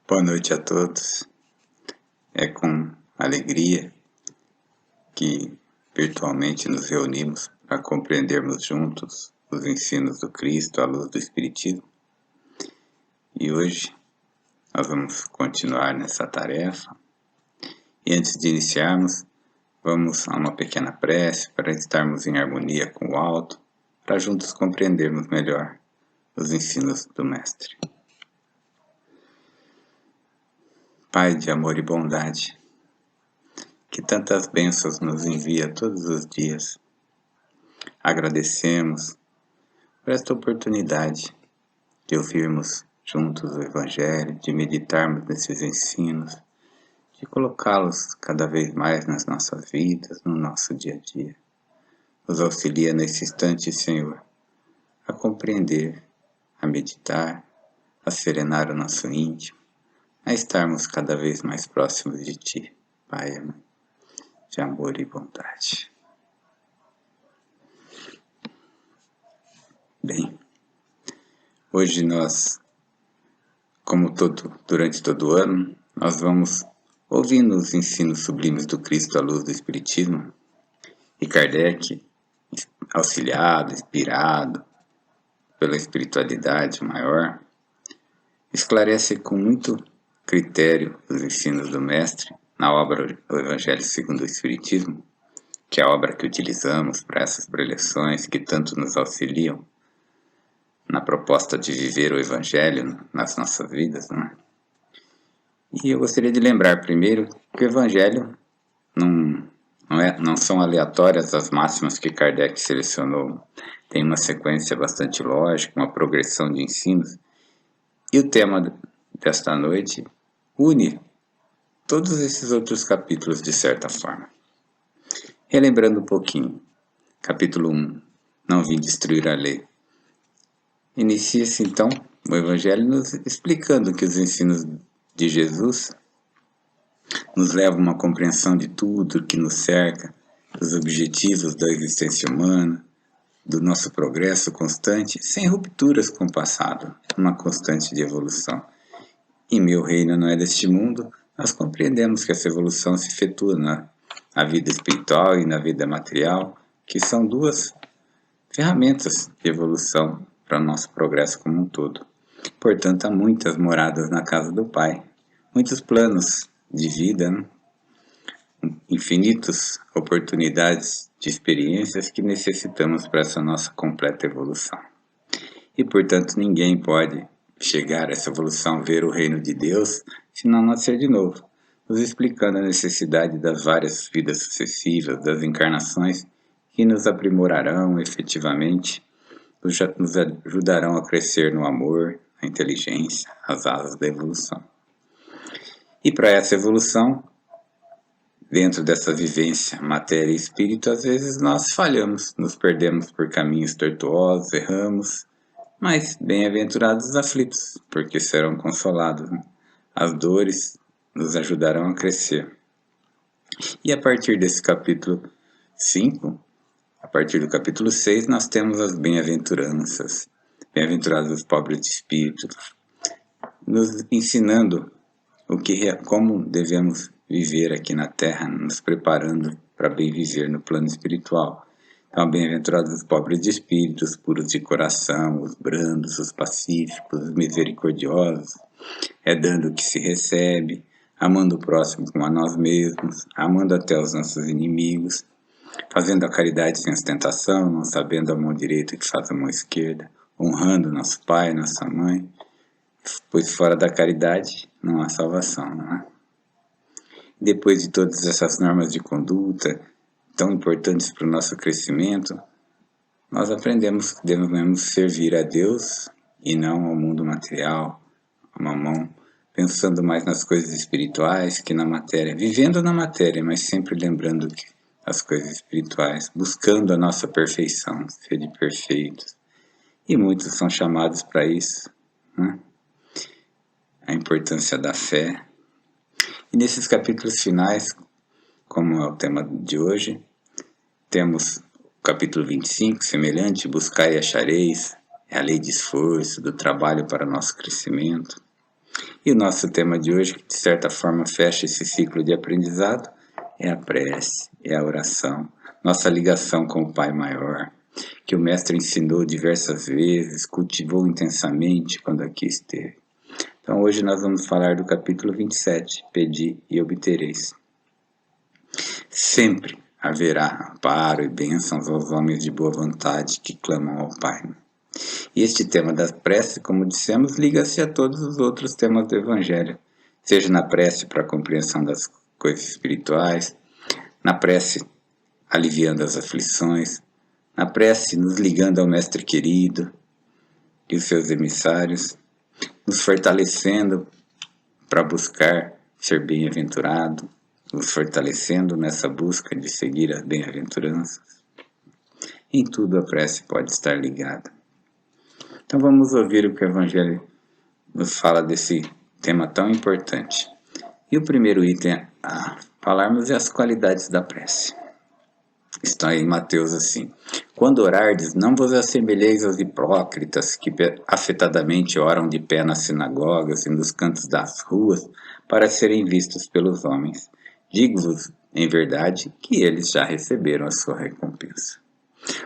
Boa noite a todos. É com alegria que virtualmente nos reunimos para compreendermos juntos os ensinos do Cristo à luz do Espiritismo. E hoje nós vamos continuar nessa tarefa. E antes de iniciarmos, vamos a uma pequena prece para estarmos em harmonia com o alto, para juntos compreendermos melhor os ensinos do Mestre. Pai de amor e bondade, que tantas bênçãos nos envia todos os dias. Agradecemos por esta oportunidade de ouvirmos juntos o Evangelho, de meditarmos nesses ensinos, de colocá-los cada vez mais nas nossas vidas, no nosso dia a dia. Nos auxilia nesse instante, Senhor, a compreender, a meditar, a serenar o nosso íntimo, a estarmos cada vez mais próximos de Ti, Pai e Mãe, de amor e bondade. Bem, hoje nós, durante todo o ano, nós vamos ouvindo os ensinos sublimes do Cristo à luz do Espiritismo, e Kardec, auxiliado, inspirado pela espiritualidade maior, esclarece com muito critério os ensinos do Mestre na obra O Evangelho segundo o Espiritismo, que é a obra que utilizamos para essas preleções que tanto nos auxiliam na proposta de viver o Evangelho nas nossas vidas, não é? E eu gostaria de lembrar primeiro que o Evangelho não são aleatórias as máximas que Kardec selecionou. Tem uma sequência bastante lógica, uma progressão de ensinos. E o tema desta noite une todos esses outros capítulos de certa forma. Relembrando um pouquinho, capítulo 1, não vim destruir a lei. Inicia-se então o Evangelho nos explicando que os ensinos de Jesus nos levam a uma compreensão de tudo que nos cerca, dos objetivos da existência humana, do nosso progresso constante, sem rupturas com o passado, uma constante de evolução. E meu reino não é deste mundo, nós compreendemos que essa evolução se efetua na vida espiritual e na vida material, que são duas ferramentas de evolução para o nosso progresso como um todo. Portanto, há muitas moradas na casa do Pai, muitos planos de vida, né? Infinitas oportunidades de experiências que necessitamos para essa nossa completa evolução. E, portanto, ninguém pode chegar a essa evolução, ver o reino de Deus, se não nascer de novo, nos explicando a necessidade das várias vidas sucessivas, das encarnações que nos aprimorarão efetivamente, nos ajudarão a crescer no amor, na inteligência, as asas da evolução. E para essa evolução, dentro dessa vivência, matéria e espírito, às vezes nós falhamos, nos perdemos por caminhos tortuosos, erramos, mas bem-aventurados os aflitos, porque serão consolados. As dores nos ajudarão a crescer. E a partir desse capítulo 5, a partir do capítulo 6, nós temos as bem-aventuranças. Bem-aventurados os pobres de espírito, nos ensinando como devemos viver aqui na Terra, nos preparando para bem viver no plano espiritual. Então, bem-aventurados os pobres de espírito, os puros de coração, os brandos, os pacíficos, os misericordiosos, é dando o que se recebe, amando o próximo como a nós mesmos, amando até os nossos inimigos, fazendo a caridade sem ostentação, não sabendo a mão direita que faz a mão esquerda, honrando nosso pai, nossa mãe, pois fora da caridade não há salvação, não é? Depois de todas essas normas de conduta tão importantes para o nosso crescimento, nós aprendemos que devemos servir a Deus e não ao mundo material, a mamão, pensando mais nas coisas espirituais que na matéria, vivendo na matéria, mas sempre lembrando que as coisas espirituais, buscando a nossa perfeição, ser de perfeitos. E muitos são chamados para isso, né? A importância da fé. E nesses capítulos finais, como é o tema de hoje, temos o capítulo 25, semelhante, buscai e achareis, é a lei de esforço, do trabalho para nosso crescimento. E o nosso tema de hoje, que de certa forma fecha esse ciclo de aprendizado, é a prece, é a oração, nossa ligação com o Pai Maior, que o Mestre ensinou diversas vezes, cultivou intensamente quando aqui esteve. Então hoje nós vamos falar do capítulo 27, Pedi e obtereis. Sempre haverá amparo e bênçãos aos homens de boa vontade que clamam ao Pai. E este tema da prece, como dissemos, liga-se a todos os outros temas do Evangelho, seja na prece para a compreensão das coisas espirituais, na prece aliviando as aflições, na prece nos ligando ao Mestre querido e os seus emissários, nos fortalecendo para buscar ser bem-aventurado, nos fortalecendo nessa busca de seguir as bem-aventuranças. Em tudo a prece pode estar ligada. Então vamos ouvir o que o Evangelho nos fala desse tema tão importante. E o primeiro item a falarmos é as qualidades da prece. Está em Mateus assim: quando orardes, não vos assemelheis aos hipócritas que afetadamente oram de pé nas sinagogas e nos cantos das ruas para serem vistos pelos homens. Digo-vos, em verdade, que eles já receberam a sua recompensa.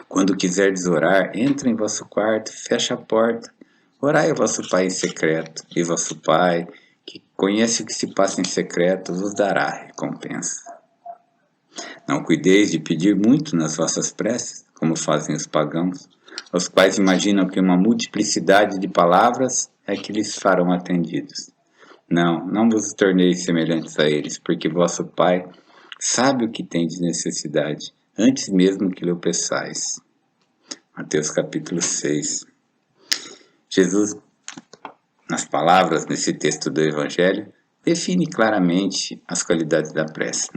Quando quiserdes orar, entra em vosso quarto, fecha a porta, orai ao vosso Pai em secreto, e vosso Pai, que conhece o que se passa em secreto, vos dará recompensa. Não cuideis de pedir muito nas vossas preces, como fazem os pagãos, os quais imaginam que uma multiplicidade de palavras é que lhes farão atendidos. Não vos torneis semelhantes a eles, porque vosso Pai sabe o que tendes necessidade, antes mesmo que lhe peçais. Mateus capítulo 6. Jesus, nas palavras nesse texto do Evangelho, define claramente as qualidades da prece.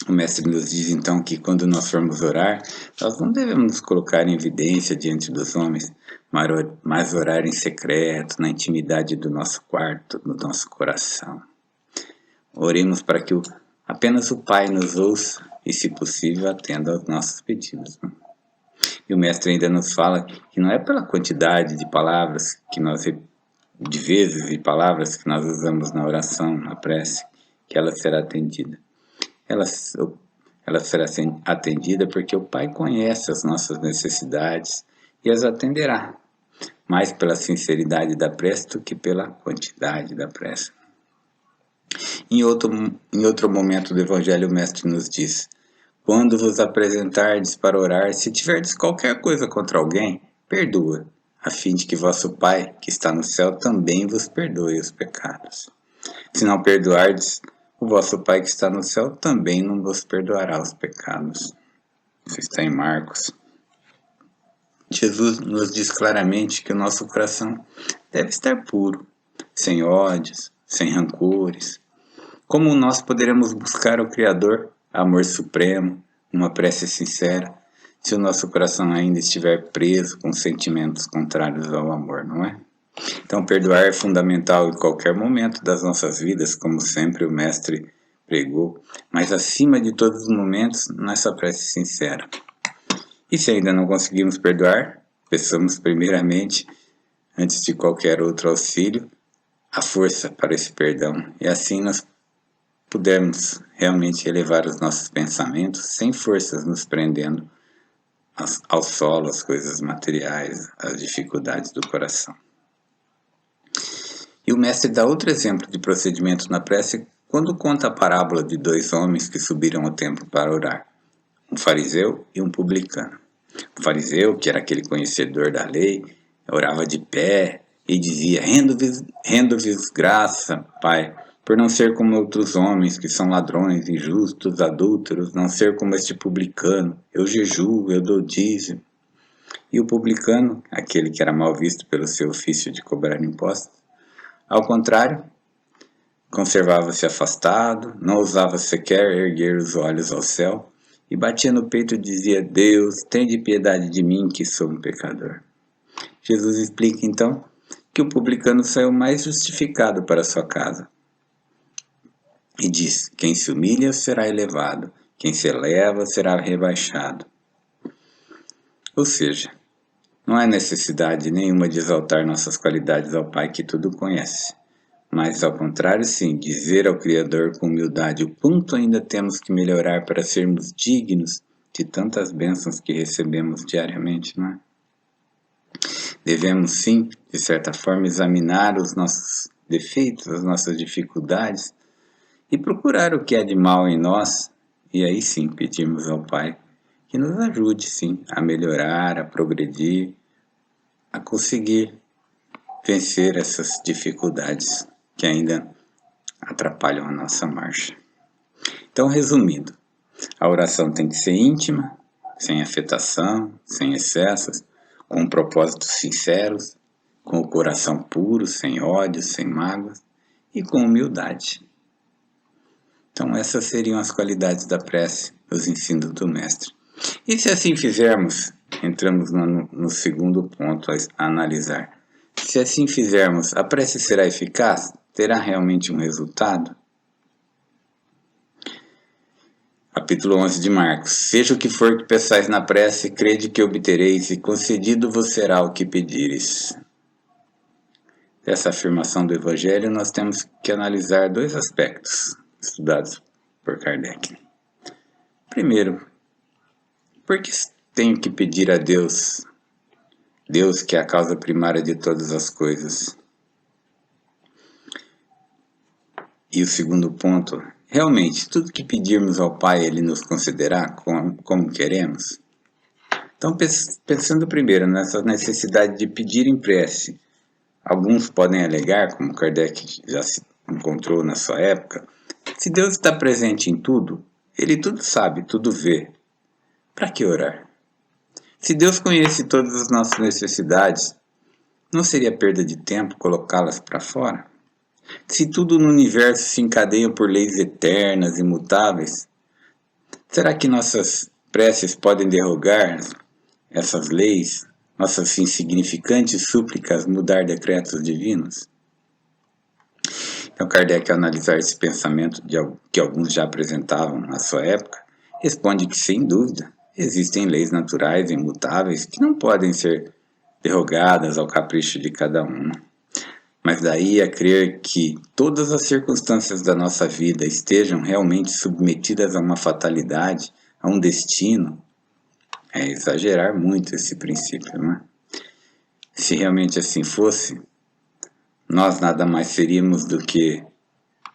O Mestre nos diz então que quando nós formos orar, nós não devemos nos colocar em evidência diante dos homens, mas orar em secreto, na intimidade do nosso quarto, do nosso coração. Oremos para que apenas o Pai nos ouça e, se possível, atenda aos nossos pedidos. E o Mestre ainda nos fala que não é pela quantidade de palavras de vezes e palavras que nós usamos na oração, na prece, que ela será atendida. Ela será atendida porque o Pai conhece as nossas necessidades e as atenderá, mais pela sinceridade da prece do que pela quantidade da prece. Em outro momento do Evangelho, o Mestre nos diz: quando vos apresentardes para orar, se tiverdes qualquer coisa contra alguém, perdoa, a fim de que vosso Pai, que está no céu, também vos perdoe os pecados. Se não perdoardes, o vosso Pai que está no céu também não vos perdoará os pecados. Isso está em Marcos. Jesus nos diz claramente que o nosso coração deve estar puro, sem ódios, sem rancores. Como nós poderemos buscar ao Criador amor supremo, uma prece sincera, se o nosso coração ainda estiver preso com sentimentos contrários ao amor, não é? Então, perdoar é fundamental em qualquer momento das nossas vidas, como sempre o Mestre pregou, mas acima de todos os momentos, nessa prece sincera. E se ainda não conseguimos perdoar, peçamos primeiramente, antes de qualquer outro auxílio, a força para esse perdão. E assim nós pudermos realmente elevar os nossos pensamentos sem forças nos prendendo ao solo, às coisas materiais, às dificuldades do coração. E o Mestre dá outro exemplo de procedimento na prece quando conta a parábola de dois homens que subiram ao templo para orar, um fariseu e um publicano. O fariseu, que era aquele conhecedor da lei, orava de pé e dizia: rendo-vos graça, Pai, por não ser como outros homens que são ladrões, injustos, adúlteros, não ser como este publicano, eu jejuo, eu dou dízimo. E o publicano, aquele que era mal visto pelo seu ofício de cobrar impostos, ao contrário, conservava-se afastado, não ousava sequer erguer os olhos ao céu, e batia no peito e dizia: Deus, tende piedade de mim, que sou um pecador. Jesus explica então que o publicano saiu mais justificado para sua casa. E diz: quem se humilha será elevado, quem se eleva será rebaixado. Ou seja, não há necessidade nenhuma de exaltar nossas qualidades ao Pai que tudo conhece, Mas ao contrário, sim, dizer ao Criador com humildade o quanto ainda temos que melhorar para sermos dignos de tantas bênçãos que recebemos diariamente, não é? Devemos sim, de certa forma, examinar os nossos defeitos, as nossas dificuldades e procurar o que é de mal em nós, e aí sim pedirmos ao Pai que nos ajude sim a melhorar, a progredir, a conseguir vencer essas dificuldades que ainda atrapalham a nossa marcha. Então, resumindo, a oração tem que ser íntima, sem afetação, sem excessos, com propósitos sinceros, com o coração puro, sem ódio, sem mágoas e com humildade. Então, essas seriam as qualidades da prece, os ensinos do Mestre. E se assim fizermos, entramos no segundo ponto a analisar. Se assim fizermos, a prece será eficaz? Terá realmente um resultado? Capítulo 11 de Marcos. Seja o que for que peçais na prece, crede que obtereis, e concedido vos será o que pedires. Dessa afirmação do Evangelho, nós temos que analisar dois aspectos estudados por Kardec. Primeiro, por que tenho que pedir a Deus? Deus que é a causa primária de todas as coisas. E o segundo ponto, realmente, tudo que pedirmos ao Pai, Ele nos concederá como queremos? Então, pensando primeiro nessa necessidade de pedir em prece, alguns podem alegar, como Kardec já se encontrou na sua época, se Deus está presente em tudo, Ele tudo sabe, tudo vê. Para que orar? Se Deus conhece todas as nossas necessidades, não seria perda de tempo colocá-las para fora? Se tudo no universo se encadeia por leis eternas, imutáveis, será que nossas preces podem derrogar essas leis, nossas insignificantes súplicas mudar decretos divinos? Então Kardec, ao analisar esse pensamento que alguns já apresentavam na sua época, responde que, sem dúvida, existem leis naturais imutáveis que não podem ser derrogadas ao capricho de cada um. Mas daí a crer que todas as circunstâncias da nossa vida estejam realmente submetidas a uma fatalidade, a um destino, é exagerar muito esse princípio, não é? Se realmente assim fosse, nós nada mais seríamos do que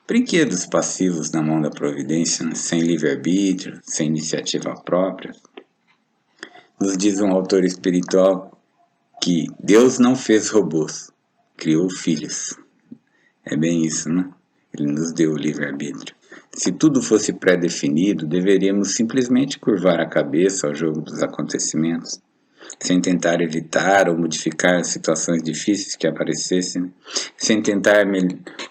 brinquedos passivos na mão da providência, né? Sem livre-arbítrio, sem iniciativa própria. Nos diz um autor espiritual que Deus não fez robôs, criou filhos. É bem isso, né? Ele nos deu o livre-arbítrio. Se tudo fosse pré-definido, deveríamos simplesmente curvar a cabeça ao jogo dos acontecimentos, sem tentar evitar ou modificar situações difíceis que aparecessem, sem tentar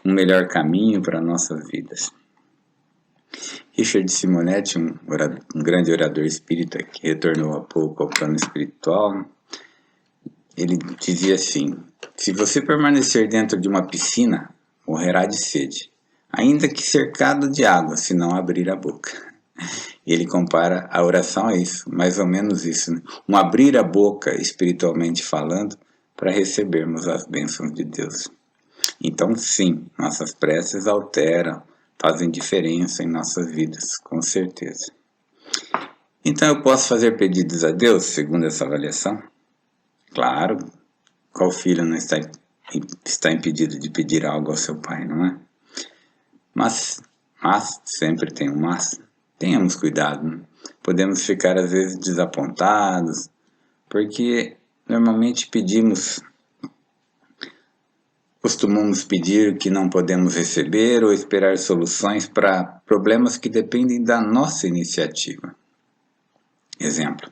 um melhor caminho para nossas vidas. Richard Simonetti, um grande orador espírita que retornou há pouco ao plano espiritual, ele dizia assim: se você permanecer dentro de uma piscina, morrerá de sede, ainda que cercado de água, se não abrir a boca. E ele compara a oração a isso, mais ou menos isso, né? Um abrir a boca, espiritualmente falando, para recebermos as bênçãos de Deus. Então, sim, nossas preces alteram, fazem diferença em nossas vidas, com certeza. Então, eu posso fazer pedidos a Deus, segundo essa avaliação? Claro, qual filho não está impedido de pedir algo ao seu pai, não é? Mas sempre tem um mas, tenhamos cuidado, né? Podemos ficar às vezes desapontados, porque normalmente costumamos pedir o que não podemos receber ou esperar soluções para problemas que dependem da nossa iniciativa. Exemplo,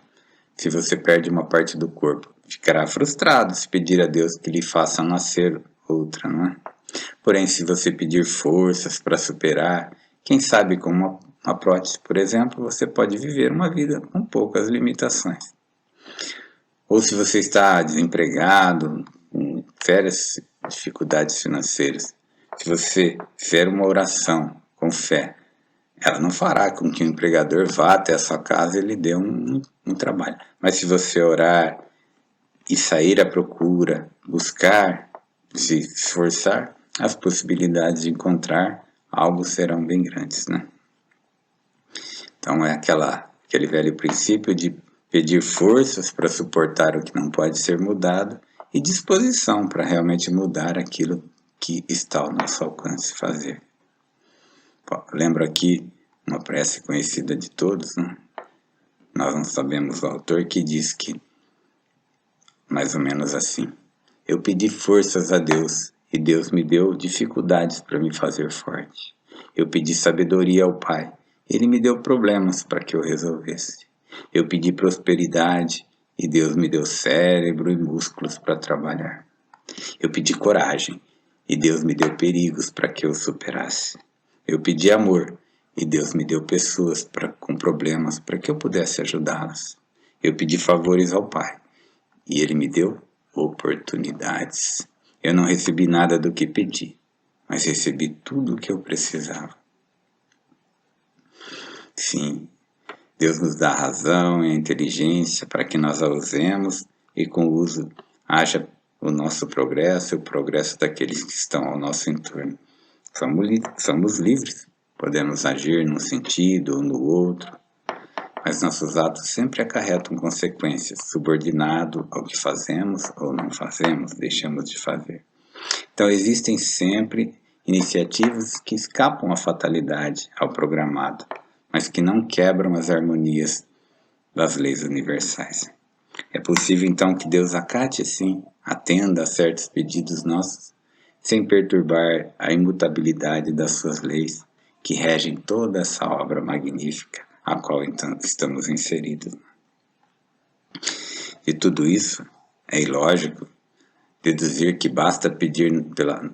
se você perde uma parte do corpo, ficará frustrado se pedir a Deus que lhe faça nascer outra, não é? Porém, se você pedir forças para superar, quem sabe com uma prótese, por exemplo, você pode viver uma vida com poucas limitações. Ou se você está desempregado, com sérias dificuldades financeiras, se você fizer uma oração com fé, ela não fará com que o empregador vá até a sua casa e lhe dê um trabalho. Mas se você orar e sair à procura, buscar, se esforçar, as possibilidades de encontrar algo serão bem grandes, né? Então é aquele velho princípio de pedir forças para suportar o que não pode ser mudado e disposição para realmente mudar aquilo que está ao nosso alcance fazer. Lembro aqui uma prece conhecida de todos, né? Nós não sabemos o autor, que diz que, mais ou menos assim: eu pedi forças a Deus e Deus me deu dificuldades para me fazer forte. Eu pedi sabedoria ao Pai, Ele me deu problemas para que eu resolvesse. Eu pedi prosperidade e Deus me deu cérebro e músculos para trabalhar. Eu pedi coragem e Deus me deu perigos para que eu superasse. Eu pedi amor e Deus me deu pessoas com problemas para que eu pudesse ajudá-las. Eu pedi favores ao Pai e Ele me deu oportunidades. Eu não recebi nada do que pedi, mas recebi tudo o que eu precisava. Sim, Deus nos dá a razão e a inteligência para que nós a usemos e com o uso haja o nosso progresso e o progresso daqueles que estão ao nosso entorno. Somos livres, podemos agir num sentido ou no outro, mas nossos atos sempre acarretam consequências, subordinado ao que fazemos ou não fazemos, deixamos de fazer. Então existem sempre iniciativas que escapam à fatalidade, ao programado, mas que não quebram as harmonias das leis universais. É possível então que Deus acate assim, atenda a certos pedidos nossos, sem perturbar a imutabilidade das suas leis, que regem toda essa obra magnífica a qual então estamos inseridos. De tudo isso, é ilógico deduzir que basta pedir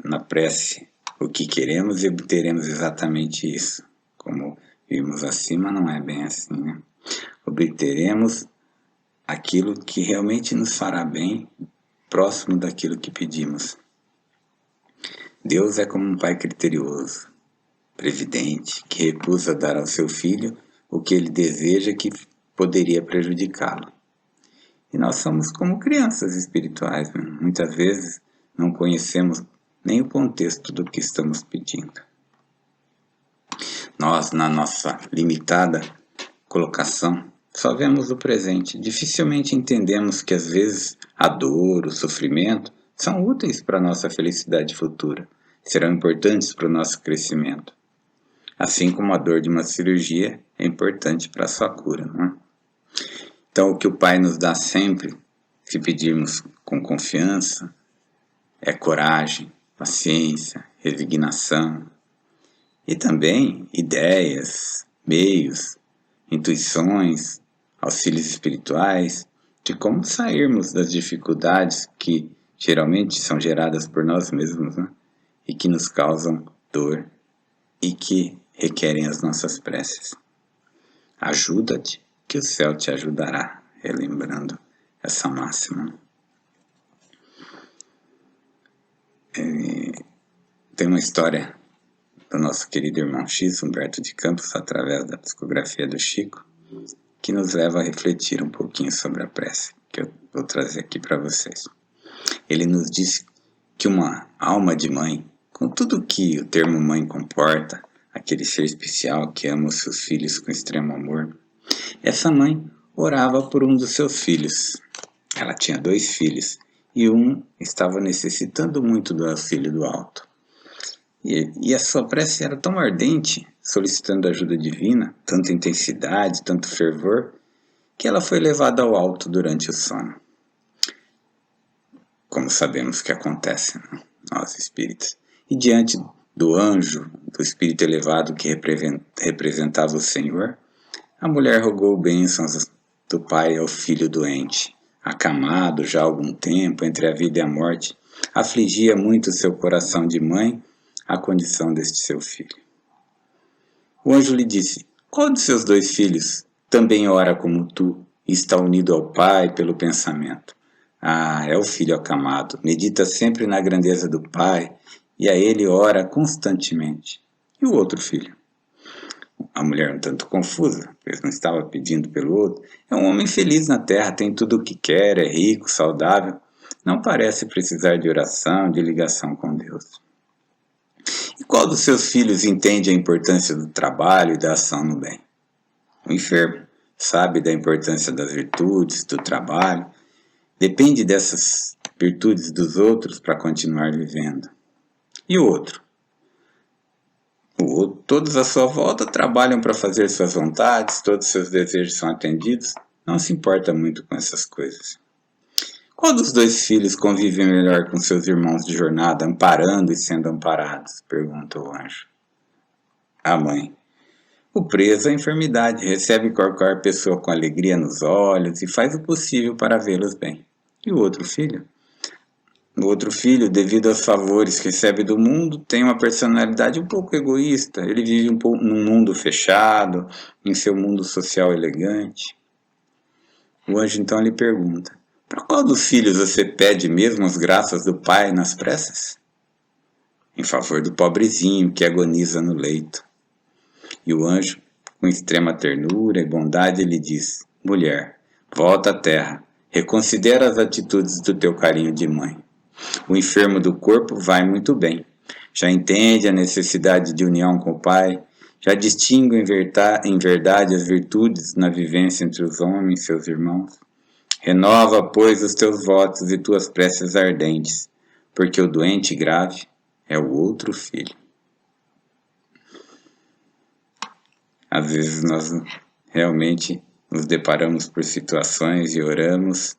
na prece o que queremos e obteremos exatamente isso. Como vimos acima, não é bem assim, né? Obteremos aquilo que realmente nos fará bem, próximo daquilo que pedimos. Deus é como um pai criterioso, previdente, que recusa dar ao seu filho o que ele deseja que poderia prejudicá-lo. E nós somos como crianças espirituais, né? Muitas vezes não conhecemos nem o contexto do que estamos pedindo. Nós, na nossa limitada colocação, só vemos o presente. Dificilmente entendemos que às vezes a dor, o sofrimento são úteis para a nossa felicidade futura, serão importantes para o nosso crescimento. Assim como a dor de uma cirurgia é importante para a sua cura, não é? Então, o que o Pai nos dá sempre, se pedirmos com confiança, é coragem, paciência, resignação e também ideias, meios, intuições, auxílios espirituais de como sairmos das dificuldades que geralmente são geradas por nós mesmos, né? E que nos causam dor e que requerem as nossas preces. Ajuda-te, que o céu te ajudará, relembrando essa máxima. Tem uma história do nosso querido irmão X, Humberto de Campos, através da psicografia do Chico, que nos leva a refletir um pouquinho sobre a prece, que eu vou trazer aqui para vocês. Ele nos disse que uma alma de mãe, com tudo que o termo mãe comporta, aquele ser especial que ama os seus filhos com extremo amor, essa mãe orava por um dos seus filhos. Ela tinha 2 filhos e um estava necessitando muito do auxílio do alto. E a sua prece era tão ardente, solicitando ajuda divina, tanta intensidade, tanto fervor, que ela foi levada ao alto durante o sono. Como sabemos que acontece, né? Nós espíritas. E diante do anjo, do espírito elevado que representava o Senhor, a mulher rogou bênçãos do pai ao filho doente, acamado já há algum tempo entre a vida e a morte, afligia muito seu coração de mãe a condição deste seu filho. O anjo lhe disse: qual de seus 2 filhos também ora como tu e está unido ao pai pelo pensamento? Ah, é o filho acamado, medita sempre na grandeza do pai e a ele ora constantemente. E o outro filho? A mulher um tanto confusa, pois não estava pedindo pelo outro, é um homem feliz na terra, tem tudo o que quer, é rico, saudável, não parece precisar de oração, de ligação com Deus. E qual dos seus filhos entende a importância do trabalho e da ação no bem? O enfermo sabe da importância das virtudes, do trabalho, depende dessas virtudes dos outros para continuar vivendo. E o outro? Todos à sua volta trabalham para fazer suas vontades, todos seus desejos são atendidos, não se importa muito com essas coisas. Qual dos dois filhos convive melhor com seus irmãos de jornada, amparando e sendo amparados? Pergunta o anjo. A mãe. O preso à enfermidade recebe qualquer pessoa com alegria nos olhos e faz o possível para vê-los bem. E o outro filho? O outro filho, devido aos favores que recebe do mundo, tem uma personalidade um pouco egoísta. Ele vive num mundo fechado, em seu mundo social elegante. O anjo então lhe pergunta: para qual dos filhos você pede mesmo as graças do Pai nas pressas? Em favor do pobrezinho que agoniza no leito. E o anjo, com extrema ternura e bondade, lhe diz: mulher, volta à terra, reconsidera as atitudes do teu carinho de mãe. O enfermo do corpo vai muito bem. Já entende a necessidade de união com o Pai, já distingue em verdade as virtudes na vivência entre os homens, seus irmãos. Renova, pois, os teus votos e tuas preces ardentes, porque o doente grave é o outro filho. Às vezes nós realmente nos deparamos por situações e oramos,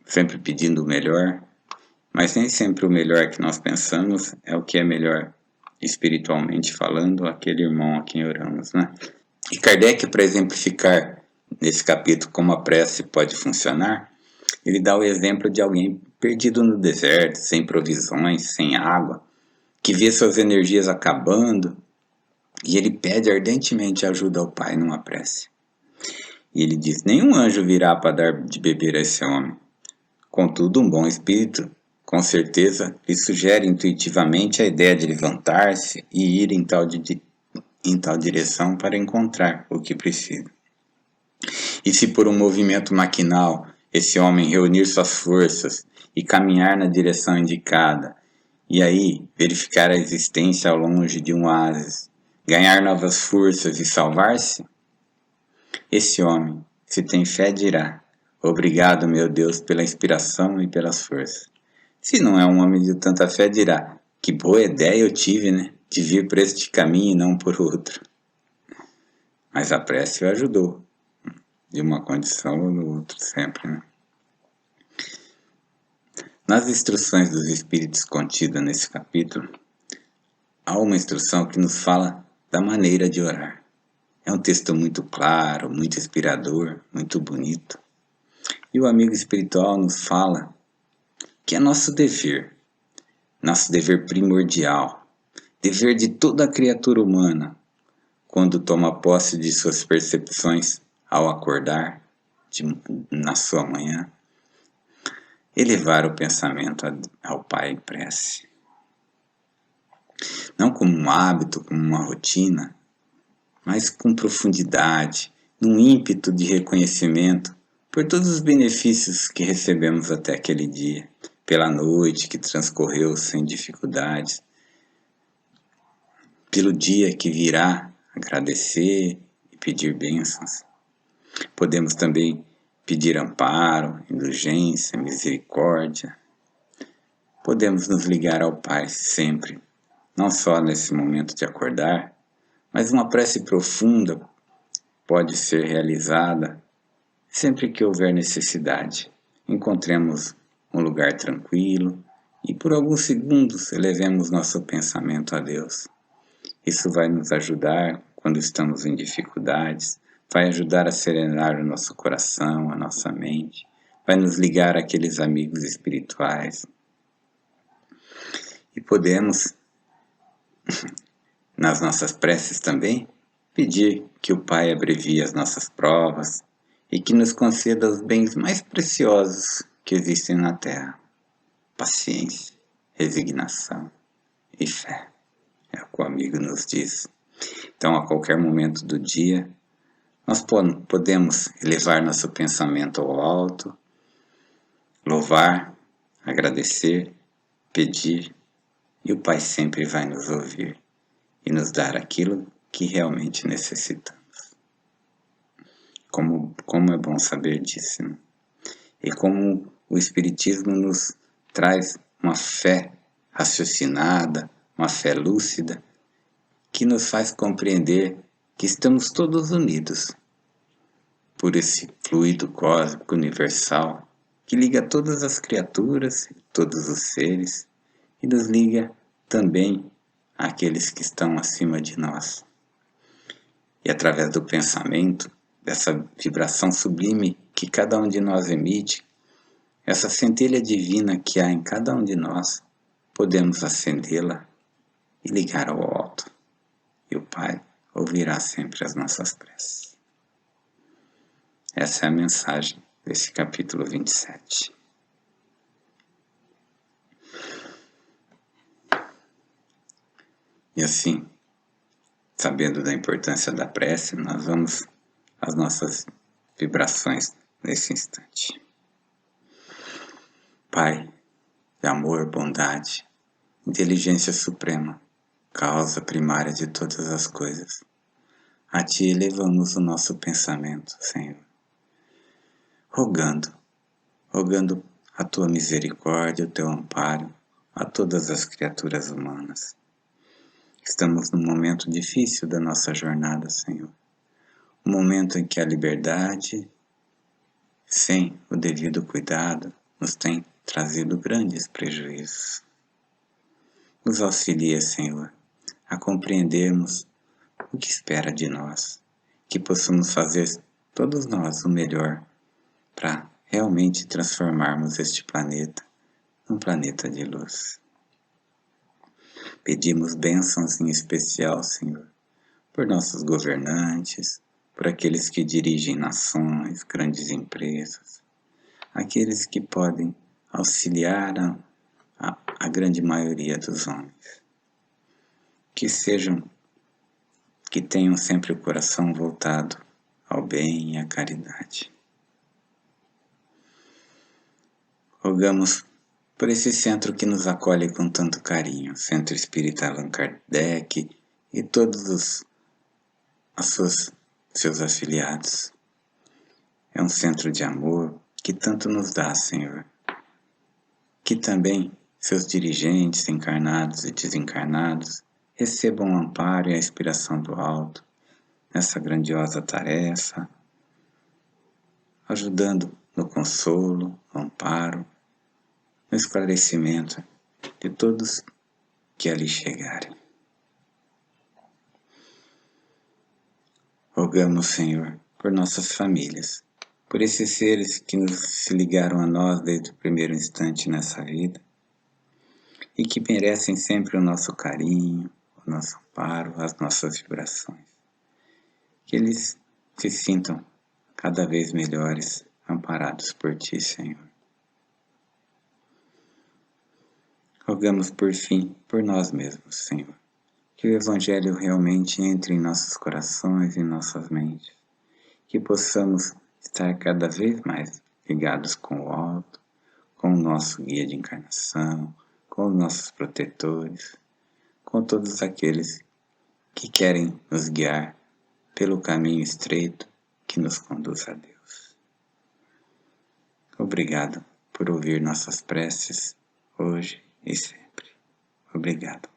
sempre pedindo o melhor, mas nem sempre o melhor que nós pensamos é o que é melhor espiritualmente falando, aquele irmão a quem oramos, né? E Kardec, para exemplificar nesse capítulo como a prece pode funcionar, ele dá o exemplo de alguém perdido no deserto, sem provisões, sem água, que vê suas energias acabando, e ele pede ardentemente ajuda ao Pai numa prece. E ele diz: nenhum anjo virá para dar de beber a esse homem. Contudo, um bom espírito, com certeza, lhe sugere intuitivamente a ideia de levantar-se e ir em tal direção para encontrar o que precisa. E se por um movimento maquinal esse homem reunir suas forças e caminhar na direção indicada, e aí verificar a existência ao longe de um oásis, ganhar novas forças e salvar-se? Esse homem, se tem fé, dirá: obrigado, meu Deus, pela inspiração e pelas forças. Se não é um homem de tanta fé, dirá: que boa ideia eu tive, né? De vir por este caminho e não por outro. Mas a prece o ajudou, de uma condição ou no outro sempre, né? Nas instruções dos Espíritos contidas nesse capítulo, há uma instrução que nos fala da maneira de orar. É um texto muito claro, muito inspirador, muito bonito. E o amigo espiritual nos fala que é nosso dever primordial, dever de toda a criatura humana, quando toma posse de suas percepções ao acordar na sua manhã, elevar o pensamento ao Pai em prece. Não como um hábito, como uma rotina, mas com profundidade, num ímpeto de reconhecimento por todos os benefícios que recebemos até aquele dia, pela noite que transcorreu sem dificuldades, pelo dia que virá, agradecer e pedir bênçãos. Podemos também pedir amparo, indulgência, misericórdia. Podemos nos ligar ao Pai sempre, não só nesse momento de acordar, mas uma prece profunda pode ser realizada sempre que houver necessidade. Encontremos um lugar tranquilo e por alguns segundos elevemos nosso pensamento a Deus. Isso vai nos ajudar quando estamos em dificuldades, vai ajudar a serenar o nosso coração, a nossa mente, vai nos ligar àqueles amigos espirituais. E podemos, nas nossas preces também, pedir que o Pai abrevie as nossas provas e que nos conceda os bens mais preciosos que existem na Terra: paciência, resignação e fé. É o que o amigo nos diz. Então, a qualquer momento do dia, nós podemos elevar nosso pensamento ao alto, louvar, agradecer, pedir E o Pai sempre vai nos ouvir e nos dar aquilo que realmente necessitamos. Como é bom saber disso, né? E como o Espiritismo nos traz uma fé raciocinada, uma fé lúcida, que nos faz compreender que estamos todos unidos por esse fluido cósmico universal que liga todas as criaturas, todos os seres, e nos liga também àqueles que estão acima de nós. E através do pensamento, dessa vibração sublime que cada um de nós emite, essa centelha divina que há em cada um de nós, podemos acendê-la e ligar ao alto. E o Pai ouvirá sempre as nossas preces. Essa é a mensagem desse capítulo 27. E assim, sabendo da importância da prece, nós vamos às nossas vibrações nesse instante. Pai, de amor, bondade, inteligência suprema, causa primária de todas as coisas, a Ti elevamos o nosso pensamento, Senhor, rogando a Tua misericórdia, o Teu amparo a todas as criaturas humanas. Estamos num momento difícil da nossa jornada, Senhor. Um momento em que a liberdade, sem o devido cuidado, nos tem trazido grandes prejuízos. Nos auxilia, Senhor, a compreendermos o que espera de nós, que possamos fazer todos nós o melhor para realmente transformarmos este planeta num planeta de luz. Pedimos bênçãos em especial, Senhor, por nossos governantes, por aqueles que dirigem nações, grandes empresas, aqueles que podem auxiliar a grande maioria dos homens. Que tenham sempre o coração voltado ao bem e à caridade. Rogamos por esse centro que nos acolhe com tanto carinho, Centro Espírita Allan Kardec e todos seus afiliados. É um centro de amor que tanto nos dá, Senhor. Que também seus dirigentes, encarnados e desencarnados, recebam o amparo e a inspiração do alto nessa grandiosa tarefa, ajudando no consolo, no amparo, no esclarecimento de todos que ali chegarem. Rogamos, Senhor, por nossas famílias, por esses seres que se ligaram a nós desde o primeiro instante nessa vida e que merecem sempre o nosso carinho, o nosso amparo, as nossas vibrações. Que eles se sintam cada vez melhores, amparados por Ti, Senhor. Rogamos, por fim, por nós mesmos, Senhor, que o Evangelho realmente entre em nossos corações e nossas mentes, que possamos estar cada vez mais ligados com o alto, com o nosso guia de encarnação, com os nossos protetores, com todos aqueles que querem nos guiar pelo caminho estreito que nos conduz a Deus. Obrigado por ouvir nossas preces hoje e sempre. Obrigado.